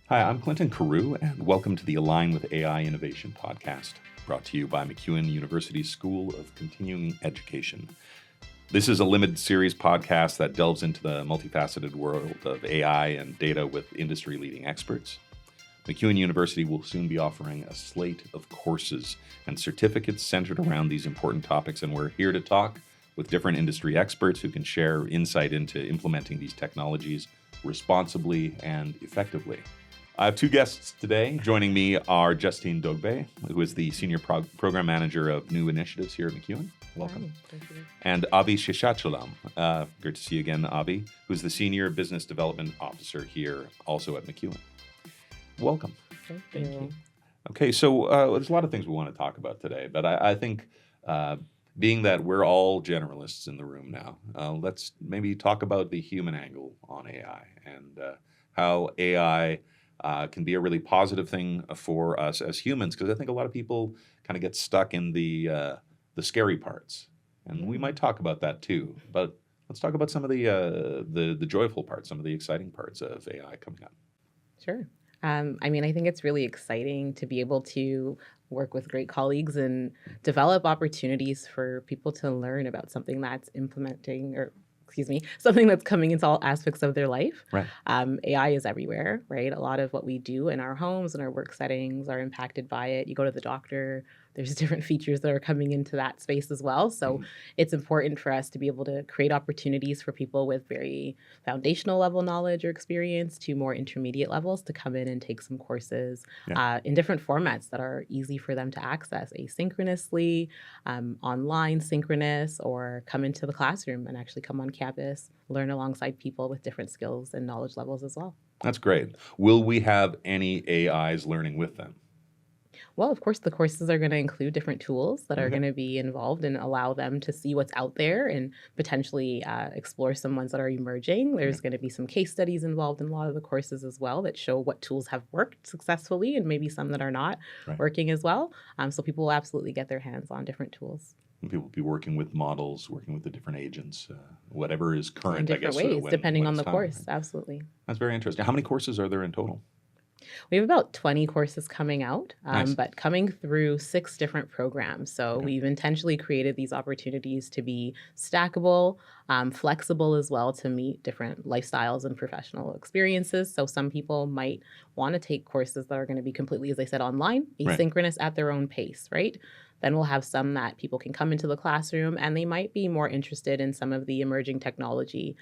Hi, I'm Clinton Carew, and welcome to the Align with AI Innovation podcast, brought to you by MacEwan University School of Continuing Education. This is a limited series podcast that delves into the multifaceted world of AI and data with industry-leading experts. MacEwan University will soon be offering a slate of courses and certificates centered around these important topics, and we're here to talk with different industry experts who can share insight into implementing these technologies responsibly and effectively. I have two guests today. Joining me are Justine, who is the Senior Program Manager of New Initiatives here at MacEwan. Welcome. Hi, thank you. And Avi Sheshachalam. Great to see you again, Avi, who's the Senior Business Development Officer here also at MacEwan. Welcome. Thank you. Okay, so there's a lot of things we want to talk about today, but I think being that we're all generalists in the room now, let's maybe talk about the human angle on AI and how AI can be a really positive thing for us as humans, because I think a lot of people kind of get stuck in the scary parts, and we might talk about that too. But let's talk about some of the joyful parts, some of the exciting parts of AI coming up. Sure. I think it's really exciting to be able to work with great colleagues and develop opportunities for people to learn about something that's something that's coming into all aspects of their life. Right. AI is everywhere, right? A lot of what we do in our homes and our work settings are impacted by it. You go to the doctor, there's different features that are coming into that space as well. So it's important for us to be able to create opportunities for people with very foundational level knowledge or experience to more intermediate levels to come in and take some courses in different formats that are easy for them to access asynchronously, online synchronous, or come into the classroom and actually come on campus, learn alongside people with different skills and knowledge levels as well. That's great. Will we have any AIs learning with them? Well, of course, the courses are going to include different tools that are going to be involved and allow them to see what's out there and potentially explore some ones that are emerging. There's going to be some case studies involved in a lot of the courses as well that show what tools have worked successfully and maybe some that are not working as well. So people will absolutely get their hands on different tools. And people will be working with models, working with the different agents, whatever is current, in different ways, depending on the course. Absolutely. That's very interesting. How many courses are there in total? We have about 20 courses coming out, Nice. but coming through 6 different programs. So we've intentionally created these opportunities to be stackable, flexible as well, to meet different lifestyles and professional experiences. So some people might want to take courses that are going to be completely, as I said, online, asynchronous at their own pace, right? Then we'll have some that people can come into the classroom and they might be more interested in some of the emerging technology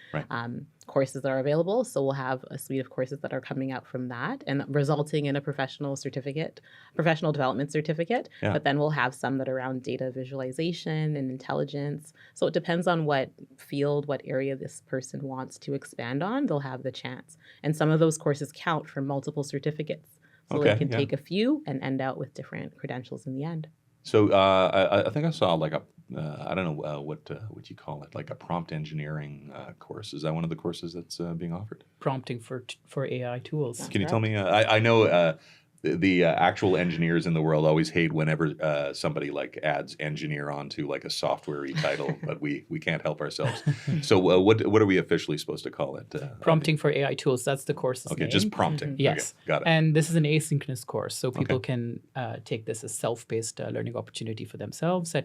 courses that are available. So we'll have a suite of courses that are coming out from that and resulting in a professional development certificate. Yeah. But then we'll have some that are around data visualization and intelligence. So it depends on what field, what area this person wants to expand on, they'll have the chance. And some of those courses count for multiple certificates. So they can take a few and end out with different credentials in the end. So I think I saw like I don't know what you call it, like a prompt engineering course. Is that one of the courses that's being offered? Prompting for AI tools. Can you tell me? I know the actual engineers in the world always hate whenever somebody like adds engineer onto like a software-y title, but we can't help ourselves. So what are we officially supposed to call it? Prompting for AI tools. That's the course's name. Just prompting. Yes. Okay, got it. And this is an asynchronous course, so people can take this as self-paced learning opportunity for themselves.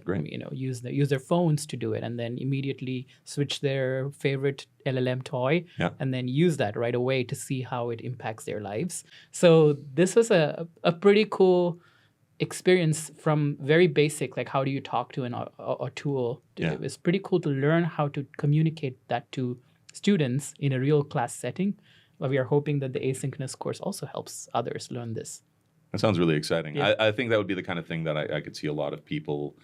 Use their phones to do it, and then immediately switch their favorite LLM toy, and then use that right away to see how it impacts their lives. So this was a pretty cool experience from very basic, like how do you talk to a tool. It was pretty cool to learn how to communicate that to students in a real class setting. But we are hoping that the asynchronous course also helps others learn this. That sounds really exciting. Yeah. I think that would be the kind of thing that I could see a lot of people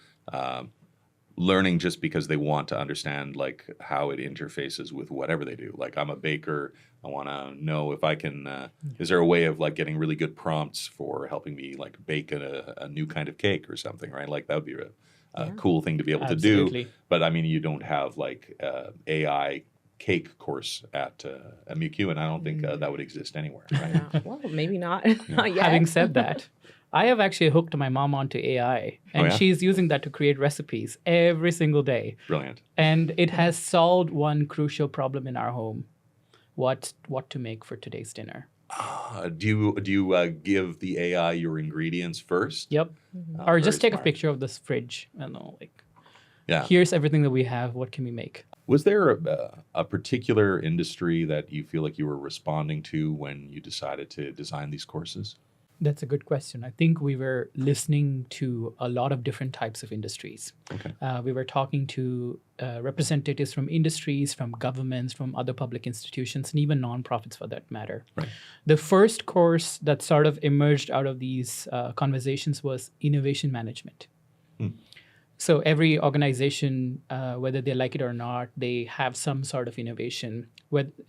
learning just because they want to understand like how it interfaces with whatever they do. Like I'm a baker, I want to know if I can, is there a way of like getting really good prompts for helping me like bake a new kind of cake or something, right? Like that would be a cool thing to be able to do. But I mean, you don't have like AI cake course at MacEwan, and I don't think that would exist anywhere, right? Well, maybe not. Not yet. Having said that, I have actually hooked my mom onto AI, and she's using that to create recipes every single day. Brilliant. And it has solved one crucial problem in our home: what to make for today's dinner. Do you give the AI your ingredients first? Yep. Mhm. Or Very just take a smart. picture of this fridge and Yeah. here's everything that we have. What can we make? Was there a particular industry that you feel like you were responding to when you decided to design these courses? That's a good question. I think we were listening to a lot of different types of industries. Okay. We were talking to representatives from industries, from governments, from other public institutions, and even nonprofits for that matter. Right. The first course that sort of emerged out of these conversations was innovation management. So every organization, whether they like it or not, they have some sort of innovation,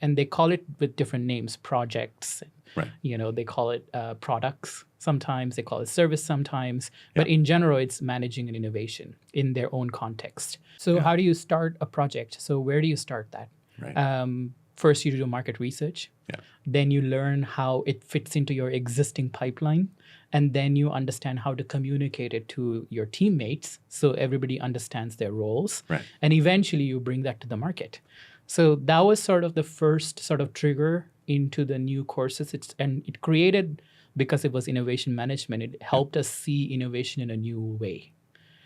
and they call it with different names, projects. Right. They call it products sometimes, they call it service sometimes, but in general, it's managing an innovation in their own context. So how do you start a project? So where do you start that? Right. First, you do market research. Yeah. Then you learn how it fits into your existing pipeline. And then you understand how to communicate it to your teammates so everybody understands their roles. Right. And eventually you bring that to the market. So that was sort of the first sort of trigger into the new courses. And it created, because it was innovation management, it helped us see innovation in a new way.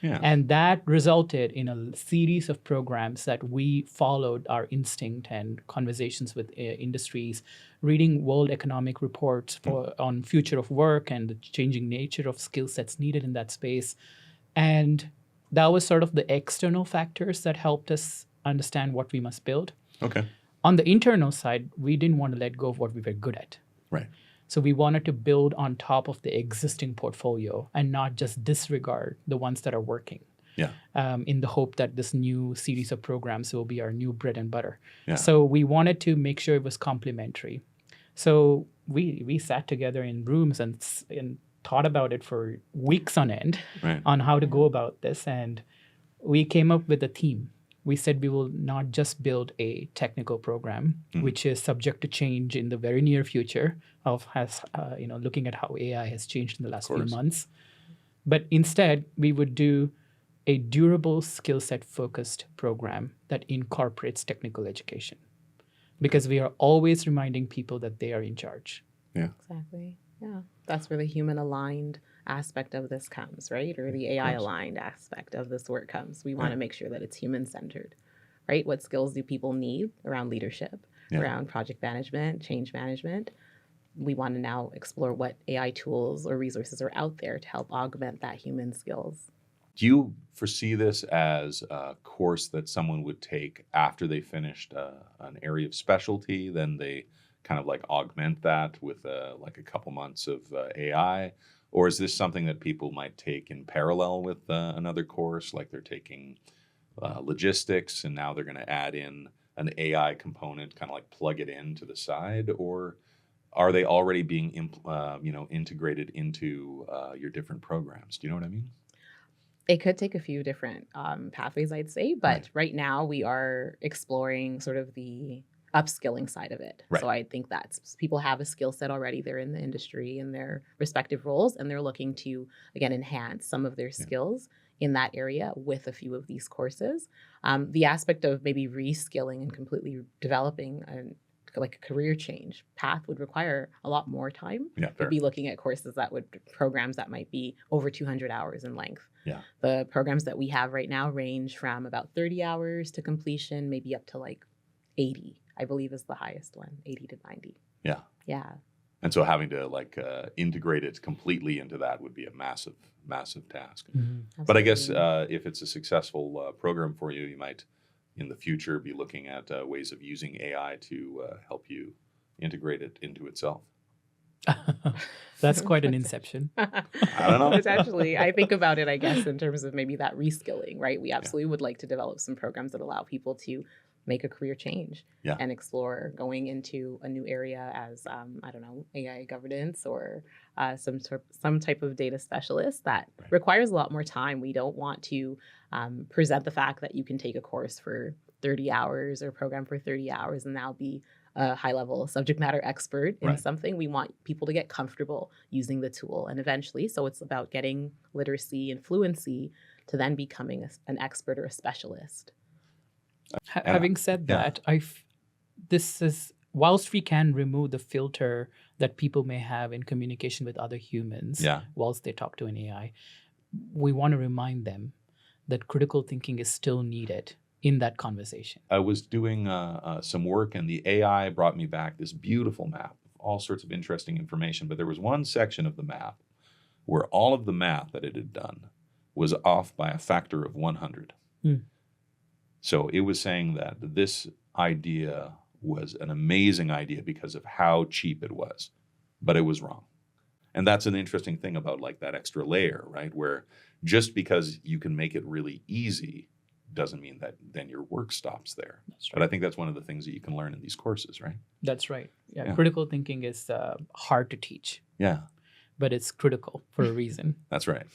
Yeah. And that resulted in a series of programs that we followed our instinct and conversations with industries, reading World Economic Reports on future of work and the changing nature of skill sets needed in that space. And that was sort of the external factors that helped us understand what we must build. Okay. On the internal side, we didn't want to let go of what we were good at. Right. So we wanted to build on top of the existing portfolio and not just disregard the ones that are working. Yeah. In the hope that this new series of programs will be our new bread and butter. Yeah. So we wanted to make sure it was complementary. So we sat together in rooms and thought about it for weeks on end on how to go about this. And we came up with a theme. We said we will not just build a technical program, which is subject to change in the very near future looking at how AI has changed in the last few months. But instead, we would do a durable skill set focused program that incorporates technical education, because we are always reminding people that they are in charge. Yeah. Exactly. Yeah. That's where the human aligned aspect of this comes, right? Or the AI aligned aspect of this work comes. We want to make sure that it's human centered, right? What skills do people need around leadership, around project management, change management? We want to now explore what AI tools or resources are out there to help augment that human skills. Do you foresee this as a course that someone would take after they finished an area of specialty, then they kind of like augment that with like a couple months of AI? Or is this something that people might take in parallel with another course, like they're taking logistics and now they're going to add in an AI component, kind of like plug it in to the side? Or are they already being integrated into your different programs? Do you know what I mean? It could take a few different pathways, I'd say, but right now we are exploring sort of the upskilling side of it. Right. So I think that people have a skill set already. They're in the industry in their respective roles, and they're looking to, again, enhance some of their skills in that area with a few of these courses. The aspect of maybe reskilling and completely developing like a career change path would require a lot more time. Yeah, fair. We'd be looking at programs that might be over 200 hours in length. Yeah. The programs that we have right now range from about 30 hours to completion, maybe up to like 80, I believe is the highest one, 80 to 90. Yeah. Yeah. And so having to integrate it completely into that would be a massive, massive task. Mm-hmm. But I guess if it's a successful program for you, you might in the future be looking at ways of using AI to help you integrate it into itself. That's quite an inception. I don't know. Potentially. I think about it, I guess, in terms of maybe that reskilling, right? We absolutely would like to develop some programs that allow people to make a career change and explore going into a new area as, AI governance or some type of data specialist that requires a lot more time. We don't want to present the fact that you can take a course for 30 hours or program for 30 hours and now be a high-level subject matter expert in something. We want people to get comfortable using the tool, and eventually, so it's about getting literacy and fluency to then becoming an expert or a specialist. Having said that, this is, whilst we can remove the filter that people may have in communication with other humans Yeah. whilst they talk to an AI, we want to remind them that critical thinking is still needed in that conversation. I was doing some work, and the AI brought me back this beautiful map of all sorts of interesting information. But there was one section of the map where all of the math that it had done was off by a factor of 100. So it was saying that this idea was an amazing idea because of how cheap it was, but it was wrong. And that's an interesting thing about like that extra layer, right? Where just because you can make it really easy doesn't mean that then your work stops there. That's But I think that's one of the things that you can learn in these courses, right? That's right. Yeah. Yeah. Critical thinking is hard to teach, Yeah, but it's critical for a reason. that's right.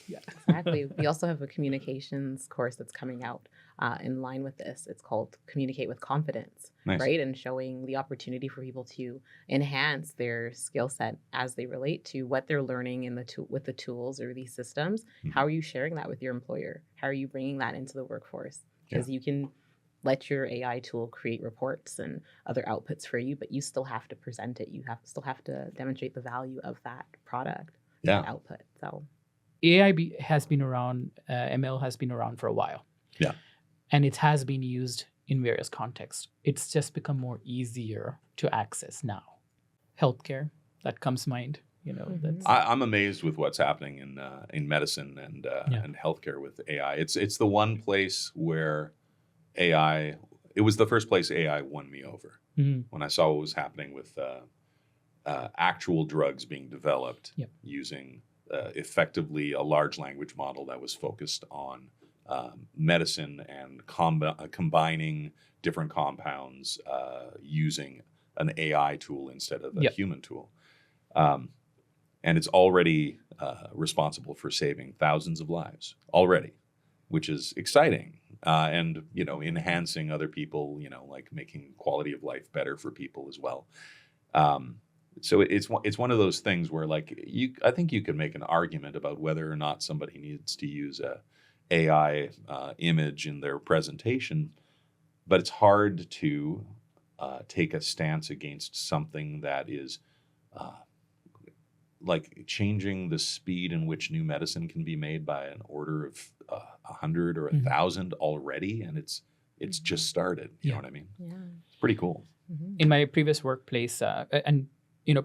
Exactly. We also have a communications course that's coming out in line with this. It's called Communicate with Confidence, Nice. right? And showing the opportunity for people to enhance their skill set as they relate to what they're learning in with the tools or these systems. Mhm. How are you sharing that with your employer? How are you bringing that into the workforce? Because you can let your AI tool create reports and other outputs for you, but you still have to present it. You still have to demonstrate the value of that product, Yeah. that output. So Has been around, ML has been around for a while. Yeah. And it has been used in various contexts. It's just become more easier to access now. Healthcare, that comes to mind. That's I'm amazed with what's happening in medicine and healthcare with AI. It's the one place where AI. It was the first place AI won me over when I saw what was happening with actual drugs being developed using effectively a large language model that was focused on medicine and combining different compounds using an AI tool instead of a human tool. And it's already responsible for saving thousands of lives already, which is exciting. And, enhancing other people, like making quality of life better for people as well. So it's one of those things where like I think you could make an argument about whether or not somebody needs to use a AI image in their presentation, but it's hard to take a stance against something that is like changing the speed in which new medicine can be made by an order of 100 or 1,000 already, and it's just started. You know what I mean? yeah. It's pretty cool. in my previous workplace, and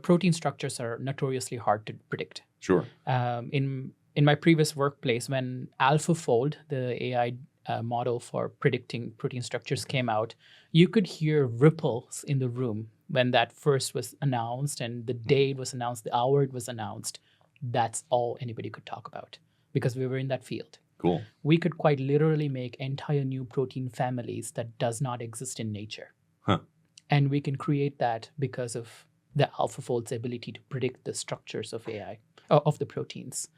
protein structures are notoriously hard to predict. Sure. In my previous workplace, when AlphaFold, the AI model for predicting protein structures, came out, you could hear ripples in the room when that first was announced, and the day it was announced, the hour it was announced. That's all anybody could talk about because we were in that field. Cool. We could quite literally make entire new protein families that does not exist in nature. Huh. And we can create that because of the AlphaFold's ability to predict the structures of AI, of the proteins,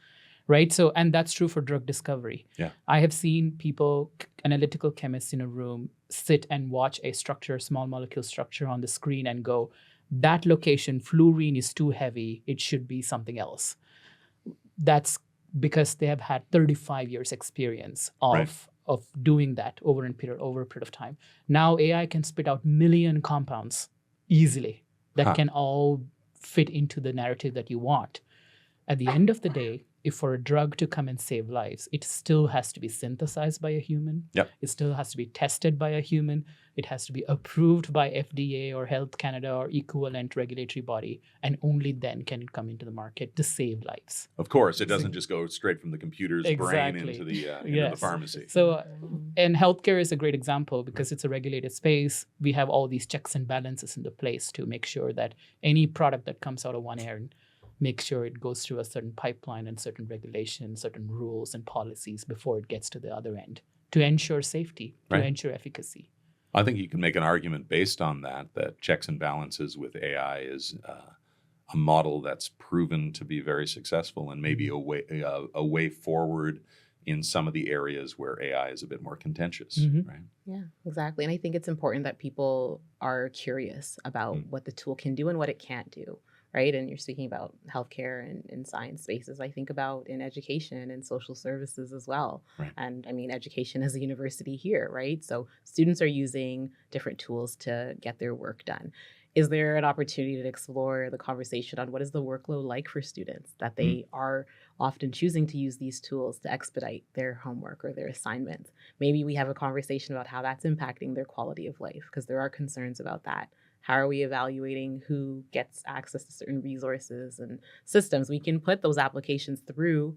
right? So, and that's true for drug discovery. Yeah. I have seen people, analytical chemists in a room, sit and watch a structure, small molecule structure on the screen and go, that location, fluorine is too heavy. It should be something else. That's because they have had 35 years experience of doing that over a period of time. Now AI can spit out million compounds easily that can all fit into the narrative that you want. At the end of the day, if for a drug to come and save lives, it still has to be synthesized by a human. Yep. It still has to be tested by a human. It has to be approved by FDA or Health Canada or equivalent regulatory body, and only then can it come into the market to save lives. Of course, it doesn't just go straight from the computer's brain Exactly. into the Yes. pharmacy. So, and healthcare is a great example because it's a regulated space. We have all these checks and balances into place to make sure that any product that comes out of one end, make sure it goes through a certain pipeline and certain regulations, certain rules and policies before it gets to the other end to ensure safety, to ensure efficacy. I think you can make an argument based on that checks and balances with AI is a model that's proven to be very successful and maybe a way forward in some of the areas where AI is a bit more contentious, right? Yeah, exactly. And I think it's important that people are curious about what the tool can do and what it can't do. Right. And you're speaking about healthcare and science spaces. I think about in education and social services as well. Right. And I mean, education is a university here. Right. So students are using different tools to get their work done. is there an opportunity to explore the conversation on what is the workload like for students that they are often choosing to use these tools to expedite their homework or their assignments? Maybe we have a conversation about how that's impacting their quality of life, because there are concerns about that. How are we evaluating who gets access to certain resources and systems? We can put those applications through,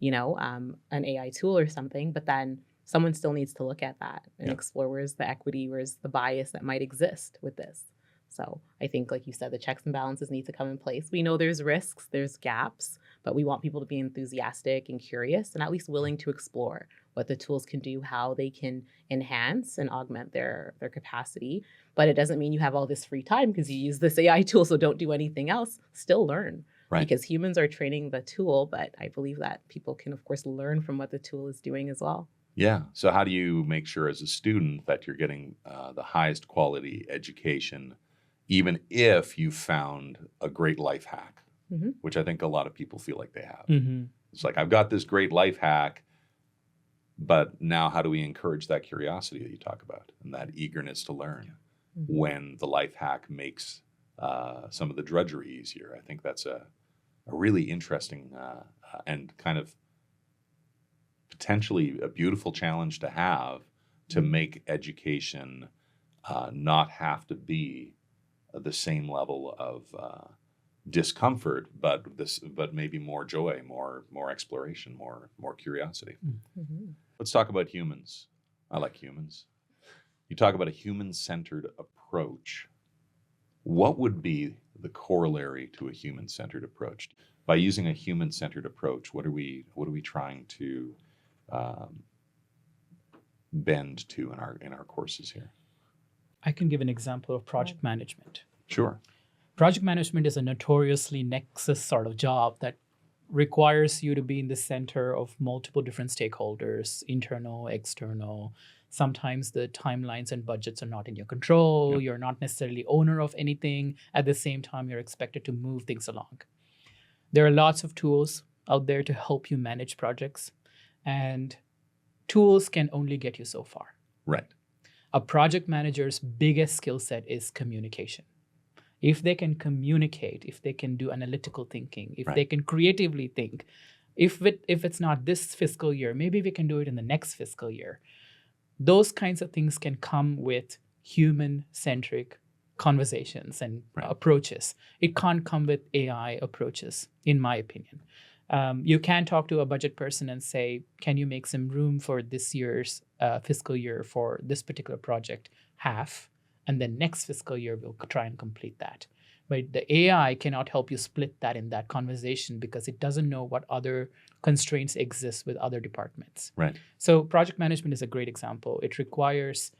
an AI tool or something, but then someone still needs to look at that and explore where's the equity, where's the bias that might exist with this. So I think, like you said, the checks and balances need to come in place. We know there's risks, there's gaps, but we want people to be enthusiastic and curious and at least willing to explore what the tools can do, how they can enhance and augment their capacity. But it doesn't mean you have all this free time because you use this AI tool, so don't do anything else. Still learn. Right. Because humans are training the tool, but I believe that people can, of course, learn from what the tool is doing as well. Yeah. So how do you make sure as a student that you're getting the highest quality education, even if you found a great life hack, which I think a lot of people feel like they have? It's like, I've got this great life hack, but now how do we encourage that curiosity that you talk about and that eagerness to learn when the life hack makes some of the drudgery easier? I think that's a really interesting and kind of potentially a beautiful challenge to have, to make education not have to be the same level of discomfort, but maybe more joy, more exploration, more curiosity. Let's talk about humans. I like humans. You talk about a human-centered approach. What would be the corollary to a human-centered approach? By using a human-centered approach, what are we trying to bend to in our courses here? I can give an example of project management. Sure. Project management is a notoriously nexus sort of job that requires you to be in the center of multiple different stakeholders, internal, external. Sometimes the timelines and budgets are not in your control. Yep. You're not necessarily owner of anything. At the same time, you're expected to move things along. There are lots of tools out there to help you manage projects, and tools can only get you so far. Right. A project manager's biggest skill set is communication. If they can communicate, if they can do analytical thinking, if they can creatively think, if it's not this fiscal year, maybe we can do it in the next fiscal year. Those kinds of things can come with human-centric conversations and approaches. It can't come with AI approaches, in my opinion. You can talk to a budget person and say, can you make some room for this year's fiscal year for this particular project, half, and then next fiscal year we'll try and complete that. But the AI cannot help you split that in that conversation because it doesn't know what other constraints exist with other departments. Right. So project management is a great example. It requires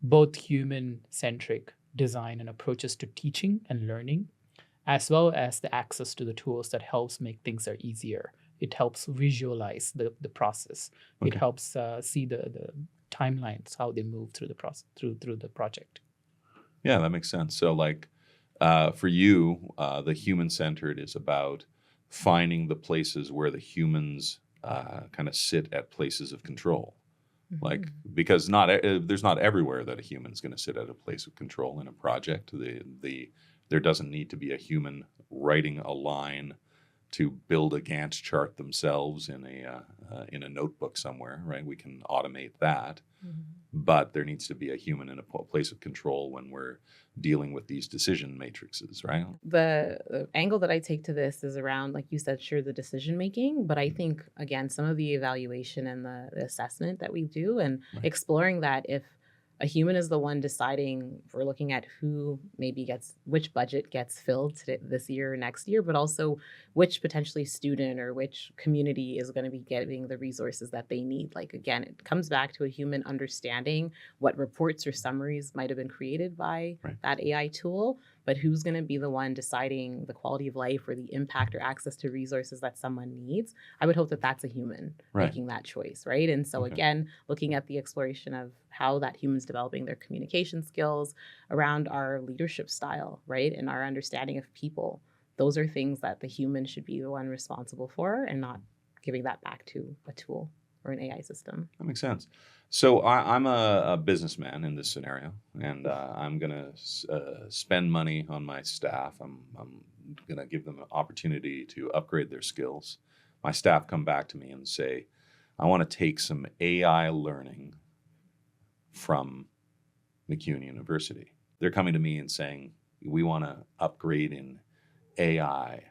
both human-centric design and approaches to teaching and learning, as well as the access to the tools that helps make things easier. It helps visualize the process. Okay. It helps see the timelines, how they move through the process, through the project. Yeah, that makes sense. So for you, the human-centered is about finding the places where the humans kind of sit at places of control. Because there's not everywhere that a human's going to sit at a place of control in a project. There doesn't need to be a human writing a line to build a Gantt chart themselves in a notebook somewhere, right? We can automate that, but there needs to be a human in a place of control when we're dealing with these decision matrices, right? The angle that I take to this is around, like you said, sure, the decision making, but I think, again, some of the evaluation and the assessment that we do and exploring that if a human is the one deciding, if we're looking at who maybe which budget gets filled this year or next year, but also which potentially student or which community is going to be getting the resources that they need. Like, again, it comes back to a human understanding what reports or summaries might have been created by that AI tool, but who's going to be the one deciding the quality of life or the impact or access to resources that someone needs. I would hope that that's a human making that choice, right? And so again, looking at the exploration of how that human's developing their communication skills around our leadership style, right? And our understanding of people. Those are things that the human should be the one responsible for and not giving that back to a tool or an AI system. That makes sense. I'm a businessman in this scenario, and I'm going to spend money on my staff. I'm going to give them an opportunity to upgrade their skills. My staff come back to me and say, I want to take some AI learning from MacEwan University. They're coming to me and saying, we want to upgrade in AI.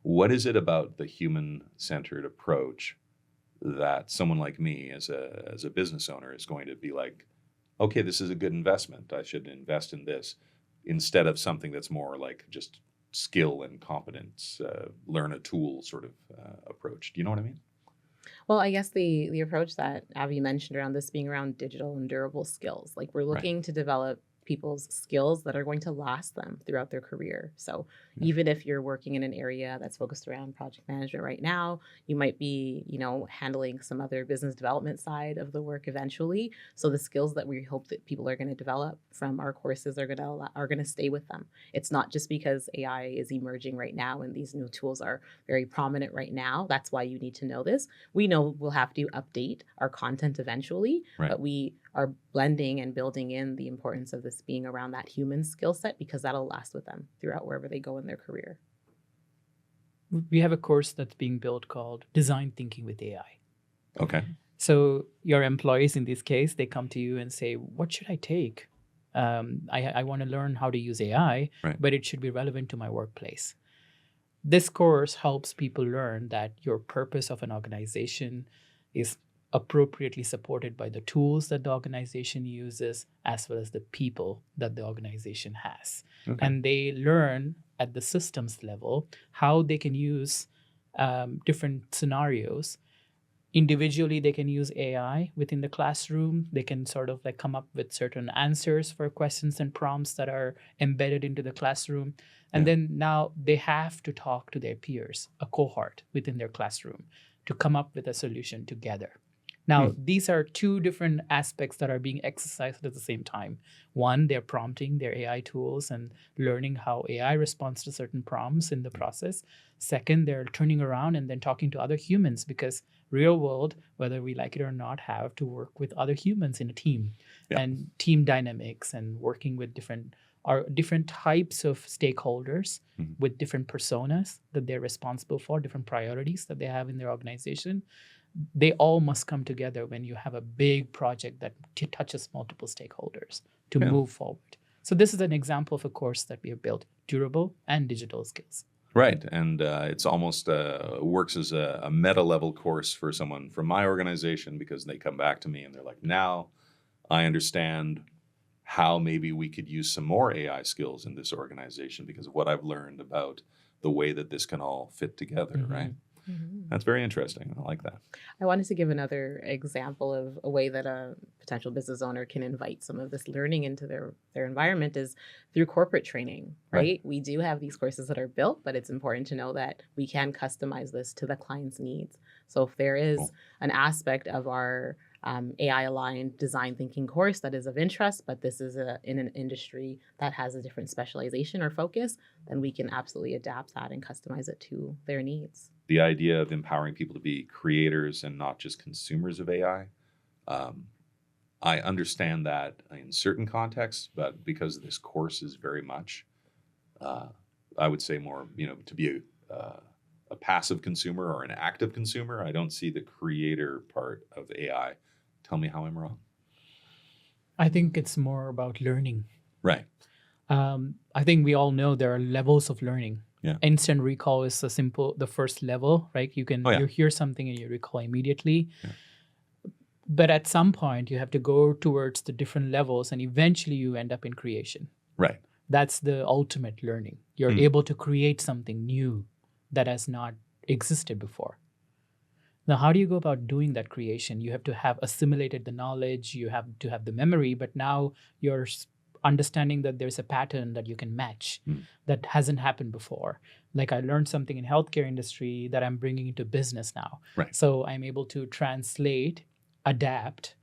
What is it about the human-centered approach that someone like me as a business owner is going to be like, okay, this is a good investment. I should invest in this, instead of something that's more like just skill and competence, learn a tool sort of approach. Do you know what I mean? Well, I guess the approach that Avi mentioned around this being around digital and durable skills, like we're looking to develop people's skills that are going to last them throughout their career. So even if you're working in an area that's focused around project management right now, you might be, handling some other business development side of the work eventually. So the skills that we hope that people are going to develop from our courses are going to stay with them. It's not just because AI is emerging right now and these new tools are very prominent right now. That's why you need to know this. We know we'll have to update our content eventually, but we are blending and building in the importance of this being around that human skill set, because that'll last with them throughout wherever they go in their career. We have a course that's being built called Design Thinking with AI. Okay. So your employees in this case, they come to you and say, what should I take? I want to learn how to use AI, but it should be relevant to my workplace. This course helps people learn that your purpose of an organization is appropriately supported by the tools that the organization uses, as well as the people that the organization has. Okay. And they learn at the systems level how they can use different scenarios. Individually, they can use AI within the classroom. They can sort of like come up with certain answers for questions and prompts that are embedded into the classroom. And then now they have to talk to their peers, a cohort within their classroom, to come up with a solution together. Now, these are two different aspects that are being exercised at the same time. One, they're prompting their AI tools and learning how AI responds to certain prompts in the process. Second, they're turning around and then talking to other humans, because real world, whether we like it or not, have to work with other humans in a team, and team dynamics and working with different types of stakeholders with different personas that they're responsible for, different priorities that they have in their organization. They all must come together when you have a big project that touches multiple stakeholders to move forward. So this is an example of a course that we have built, durable and digital skills. Right. And it's almost works as a meta level course for someone from my organization, because they come back to me and they're like, now I understand how maybe we could use some more AI skills in this organization because of what I've learned about the way that this can all fit together, right? Mm-hmm. That's very interesting. I like that. I wanted to give another example of a way that a potential business owner can invite some of this learning into their environment is through corporate training, right? We do have these courses that are built, but it's important to know that we can customize this to the client's needs. So if there is an aspect of our AI-aligned design thinking course that is of interest, but this is in an industry that has a different specialization or focus, then we can absolutely adapt that and customize it to their needs. The idea of empowering people to be creators and not just consumers of AI, I understand that in certain contexts, but because this course is very much, I would say more, to be a passive consumer or an active consumer, I don't see the creator part of AI. Tell me how I'm wrong. I think it's more about learning. Right. I think we all know there are levels of learning. Yeah. Instant recall is the first level, right? You hear something and you recall immediately. Yeah. But at some point, you have to go towards the different levels, and eventually you end up in creation. Right. That's the ultimate learning. You're able to create something new that has not existed before. Now, how do you go about doing that creation? You have to have assimilated the knowledge, you have to have the memory, but now you're understanding that there's a pattern that you can match that hasn't happened before. Like I learned something in healthcare industry that I'm bringing into business now. Right. So I'm able to translate, adapt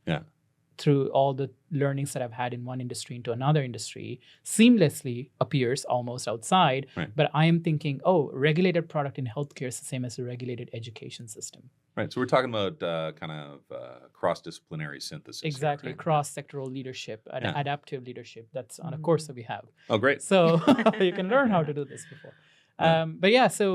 through all the learnings that I've had in one industry into another industry seamlessly appears almost outside. Right. But I am thinking, oh, regulated product in healthcare is the same as a regulated education system. Right. So we're talking about kind of cross-disciplinary synthesis. Exactly. Here, right? Cross-sectoral leadership, adaptive leadership. That's on a course that we have. Oh, great. So you can learn how to do this before. But yeah, so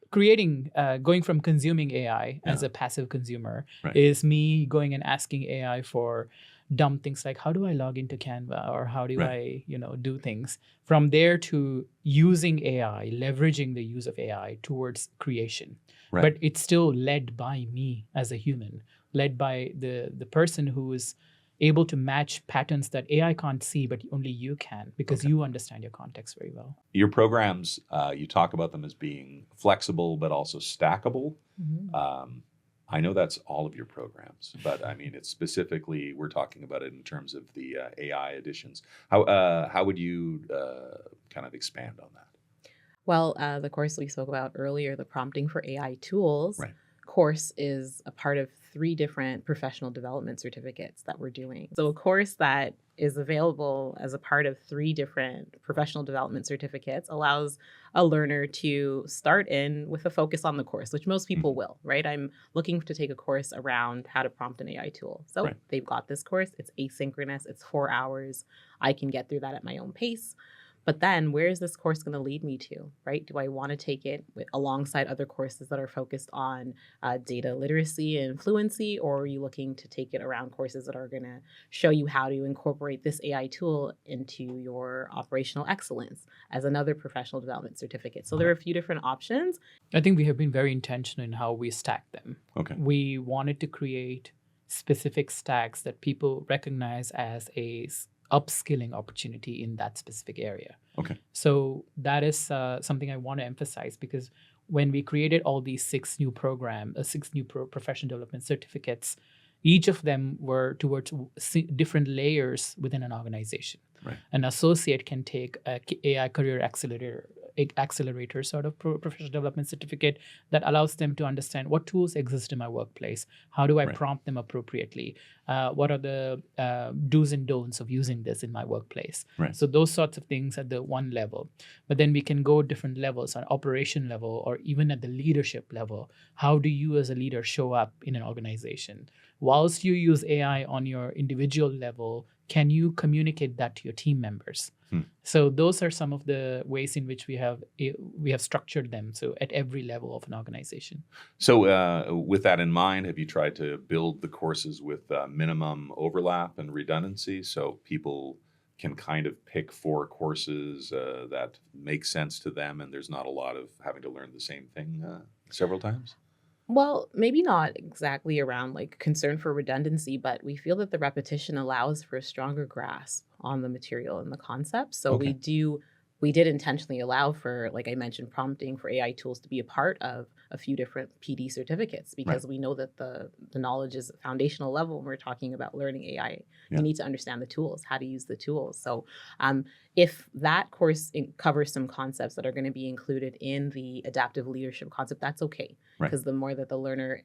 creating, going from consuming AI as a passive consumer is me going and asking AI for dumb things like, how do I log into Canva, or how do I, do things. From there to using AI, leveraging the use of AI towards creation. Right. But it's still led by me as a human, led by the person who is able to match patterns that AI can't see, but only you can, because you understand your context very well. Your programs, you talk about them as being flexible, but also stackable. I know that's all of your programs, but I mean, it's specifically, we're talking about it in terms of the AI additions. How would you kind of expand on that? Well, the course we spoke about earlier, the prompting for AI tools course is a part of 3 different professional development certificates that we're doing. So a course that is available as a part of 3 different professional development certificates allows a learner to start in with a focus on the course, which most people will, right? I'm looking to take a course around how to prompt an AI tool. So they've got this course, it's asynchronous, it's 4 hours. I can get through that at my own pace. But then where is this course going to lead me to, right? Do I want to take it alongside other courses that are focused on data literacy and fluency, or are you looking to take it around courses that are going to show you how to incorporate this AI tool into your operational excellence as another professional development certificate? So there are a few different options. I think we have been very intentional in how we stack them. Okay. We wanted to create specific stacks that people recognize as a upskilling opportunity in that specific area. Okay. So that is something I want to emphasize, because when we created all these 6 new professional development certificates, each of them were towards different layers within an organization. Right. An associate can take a AI career accelerator sort of professional development certificate that allows them to understand what tools exist in my workplace, how do I prompt them appropriately, what are the do's and don'ts of using this in my workplace. So those sorts of things at the one level. But then we can go different levels, on operation level or even at the leadership level. How do you as a leader show up in an organization? Whilst you use AI on your individual level, can you communicate that to your team members? So those are some of the ways in which we have structured them. So at every level of an organization. So with that in mind, have you tried to build the courses with minimum overlap and redundancy, so people can kind of pick 4 courses that make sense to them, and there's not a lot of having to learn the same thing several times? Well, maybe not exactly around like concern for redundancy, but we feel that the repetition allows for a stronger grasp on the material and the concept. So we did intentionally allow for, like I mentioned, prompting for AI tools to be a part of a few different PD certificates, because we know that the knowledge is at foundational level when we're talking about learning AI. You need to understand the tools, how to use the tools. So if that course covers some concepts that are going to be included in the adaptive leadership concept, that's okay. Because the more that the learner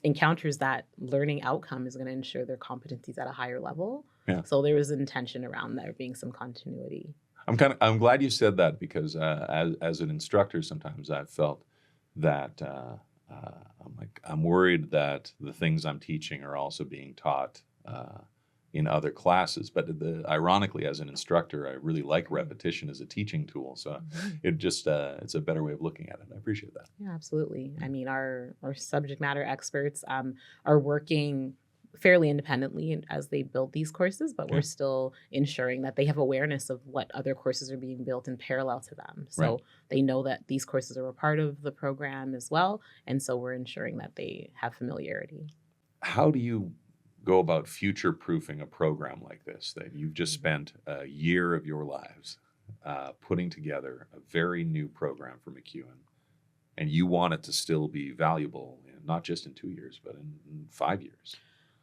encounters that learning outcome is going to ensure their competencies at a higher level. So there was intention around there being some continuity. I'm glad you said that, because as an instructor, sometimes I've felt that I'm worried that the things I'm teaching are also being taught in other classes. But ironically, as an instructor, I really like repetition as a teaching tool. So it just it's a better way of looking at it. I appreciate that. Yeah, absolutely. I mean, our subject matter experts are working fairly independently as they build these courses, but we're still ensuring that they have awareness of what other courses are being built in parallel to them. So they know that these courses are a part of the program as well. And so we're ensuring that they have familiarity. How do you go about future-proofing a program like this, that you've just spent a year of your lives putting together a very new program for MacEwan, and you want it to still be valuable, not just in 2 years, but in 5 years?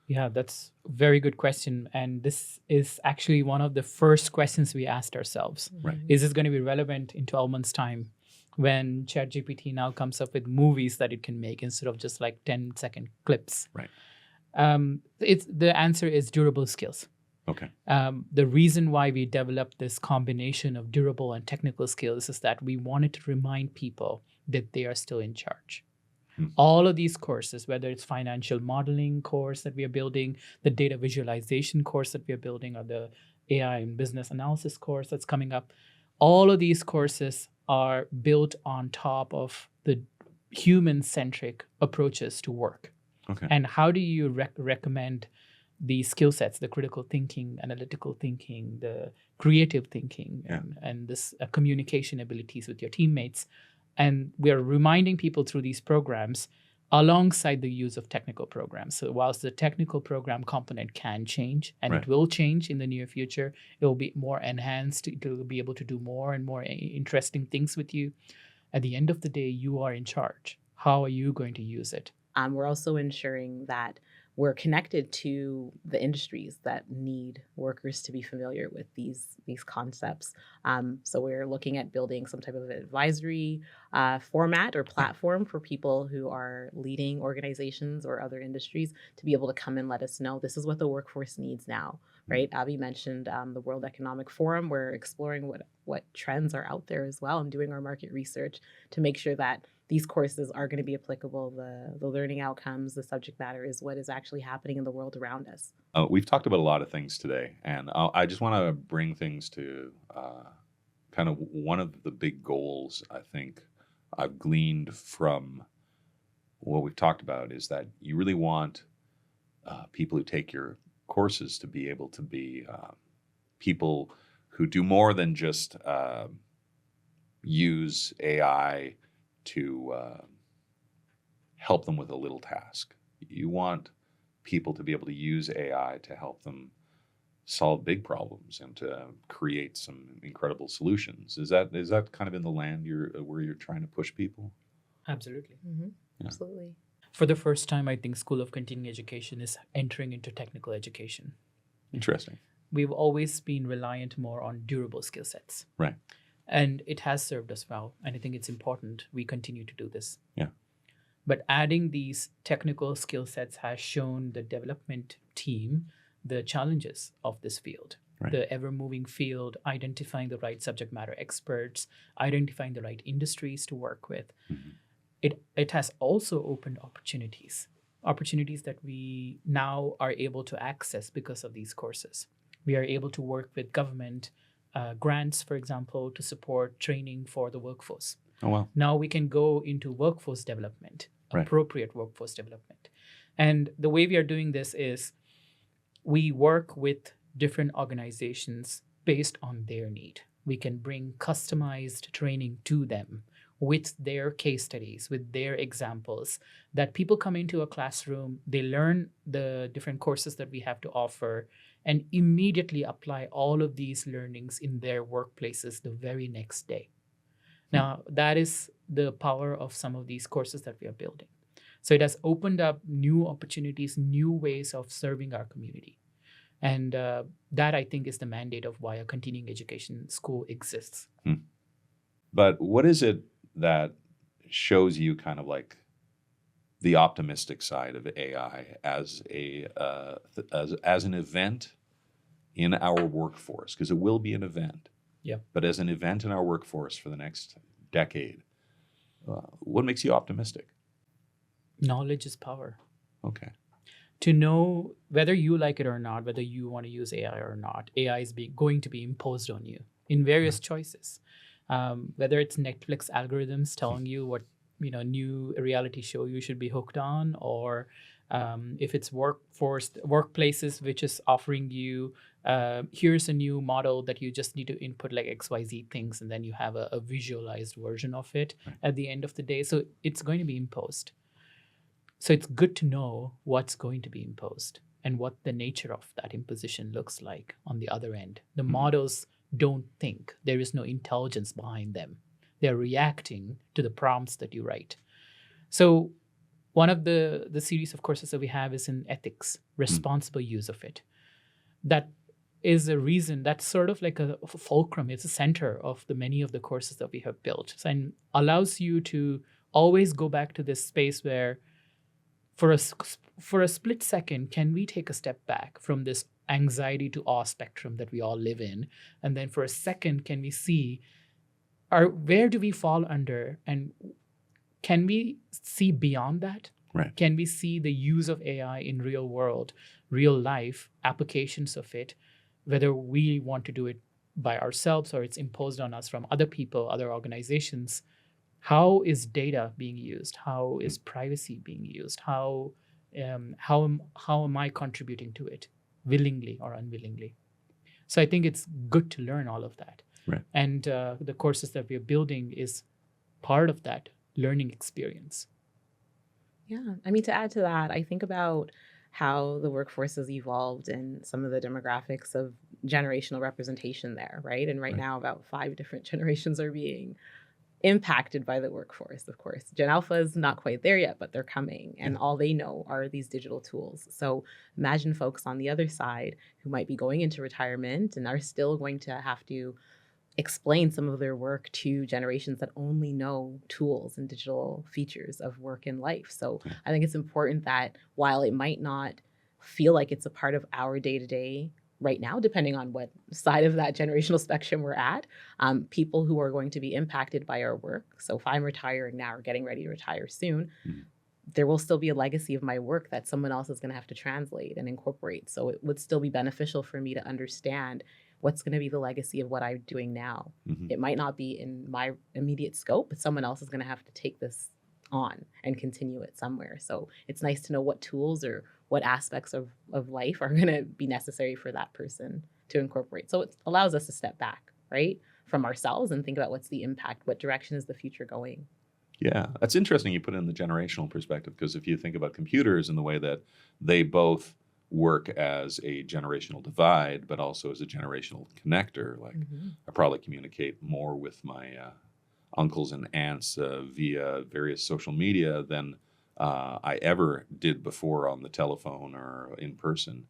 Yeah, that's a very good question. And this is actually one of the first questions we asked ourselves. Is this going to be relevant in 12 months' time, when ChatGPT now comes up with movies that it can make instead of just like 10-second clips? It's the answer is durable skills. Okay. The reason why we developed this combination of durable and technical skills is that we wanted to remind people that they are still in charge. All of these courses, whether it's financial modeling course that we are building, the data visualization course that we are building, or the AI and business analysis course that's coming up, all of these courses are built on top of the human-centric approaches to work. Okay. And how do you recommend the skill sets, the critical thinking, analytical thinking, the creative thinking, and this communication abilities with your teammates? And we are reminding people through these programs alongside the use of technical programs. So whilst the technical program component can change, and it will change in the near future, it will be more enhanced, it will be able to do more and more interesting things with you. At the end of the day, you are in charge. How are you going to use it? We're also ensuring that we're connected to the industries that need workers to be familiar with these concepts. So we're looking at building some type of advisory format or platform for people who are leading organizations or other industries to be able to come and let us know this is what the workforce needs now, right? Abby mentioned the World Economic Forum. We're exploring what trends are out there as well and doing our market research to make sure that these courses are going to be applicable. The learning outcomes, the subject matter is what is actually happening in the world around us. We've talked about a lot of things today, and I just want to bring things to kind of one of the big goals I think I've gleaned from what we've talked about is that you really want people who take your courses to be able to be people who do more than just use AI to help them with a little task. You want people to be able to use AI to help them solve big problems and to create some incredible solutions. Is that kind of in the land where you're trying to push people? Absolutely. Mm-hmm. Yeah. Absolutely. For the first time, I think School of Continuing Education is entering into technical education. Interesting. We've always been reliant more on durable skill sets. Right. And it has served us well. And I think it's important we continue to do this. Yeah. But adding these technical skill sets has shown the development team the challenges of this field, the ever-moving field, identifying the right subject matter experts, identifying the right industries to work with. Mm-hmm. It has also opened opportunities that we now are able to access because of these courses. We are able to work with government grants, for example, to support training for the workforce. Oh, wow. Now we can go into workforce development, appropriate workforce development. And the way we are doing this is we work with different organizations based on their need. We can bring customized training to them with their case studies, with their examples, that people come into a classroom, they learn the different courses that we have to offer, and immediately apply all of these learnings in their workplaces the very next day. Now, that is the power of some of these courses that we are building. So it has opened up new opportunities, new ways of serving our community. And that, I think, is the mandate of why a continuing education school exists. But what is it that shows you kind of like the optimistic side of AI as an event in our workforce? Because it will be an event. Yeah. But as an event in our workforce for the next decade, what makes you optimistic? Knowledge is power. Okay. To know whether you like it or not, whether you want to use AI or not, AI is going to be imposed on you in various choices. Whether it's Netflix algorithms telling you what new reality show you should be hooked on, or if it's workplaces which is offering you here's a new model that you just need to input like XYZ things, and then you have a visualized version of it at the end of the day. So it's going to be imposed. So it's good to know what's going to be imposed and what the nature of that imposition looks like on the other end. The models don't think. There is no intelligence behind them. They're reacting to the prompts that you write. So one of the series of courses that we have is in ethics, responsible use of it. That is a reason, that's sort of like a fulcrum. It's a center of the many of the courses that we have built. And allows you to always go back to this space where for a split second, can we take a step back from this anxiety to awe spectrum that we all live in? And then for a second, can we see where do we fall under, and can we see beyond that? Right. Can we see the use of AI in real world, real life applications of it, whether we want to do it by ourselves or it's imposed on us from other people, other organizations? How is data being used? How is privacy being used? How am I contributing to it, willingly or unwillingly? So I think it's good to learn all of that. Right. And the courses that we're building is part of that learning experience. Yeah. I mean, to add to that, I think about how the workforce has evolved and some of the demographics of generational representation there, right? And right now, about 5 different generations are being impacted by the workforce, of course. Gen Alpha is not quite there yet, but they're coming, and all they know are these digital tools. So imagine folks on the other side who might be going into retirement and are still going to have to explain some of their work to generations that only know tools and digital features of work and life. So I think it's important that while it might not feel like it's a part of our day-to-day right now, depending on what side of that generational spectrum we're at, people who are going to be impacted by our work. So if I'm retiring now or getting ready to retire soon, there will still be a legacy of my work that someone else is going to have to translate and incorporate. So it would still be beneficial for me to understand what's going to be the legacy of what I'm doing now. It might not be in my immediate scope, but someone else is going to have to take this on and continue it somewhere. So it's nice to know what tools or what aspects of life are going to be necessary for that person to incorporate. So it allows us to step back, right, from ourselves and think about what's the impact, what direction is the future going. Yeah, that's interesting you put it in the generational perspective, because if you think about computers in the way that they both work as a generational divide, but also as a generational connector, like I probably communicate more with my uncles and aunts via various social media than I ever did before on the telephone or in person.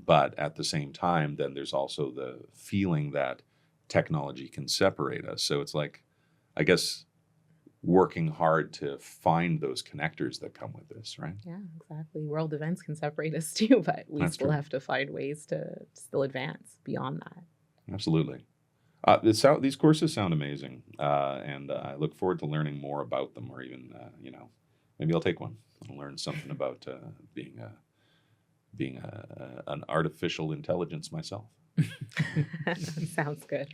But at the same time, then there's also the feeling that technology can separate us. So it's like, I guess, working hard to find those connectors that come with this, right? Yeah, exactly. World events can separate us too, but we That's still true. have to find ways to still advance beyond that. Absolutely. These courses sound amazing, and I look forward to learning more about them, or even, maybe I'll take one and learn something about being an artificial intelligence myself. Sounds good.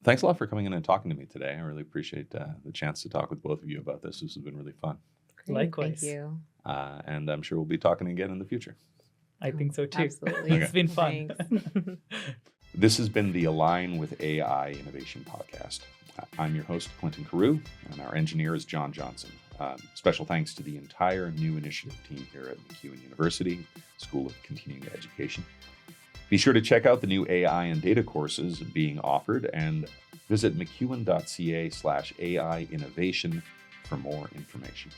Thanks a lot for coming in and talking to me today. I really appreciate the chance to talk with both of you about this. This has been really fun. Great, Likewise. Thank you. And I'm sure we'll be talking again in the future. I think so too. Absolutely. It's been fun. Thanks. This has been the Align with AI Innovation Podcast. I'm your host, Clinton Carew, and our engineer is John Johnson. Special thanks to the entire New Initiative team here at MacEwan University School of Continuing Education. Be sure to check out the new AI and data courses being offered and visit macewan.ca/AI innovation for more information.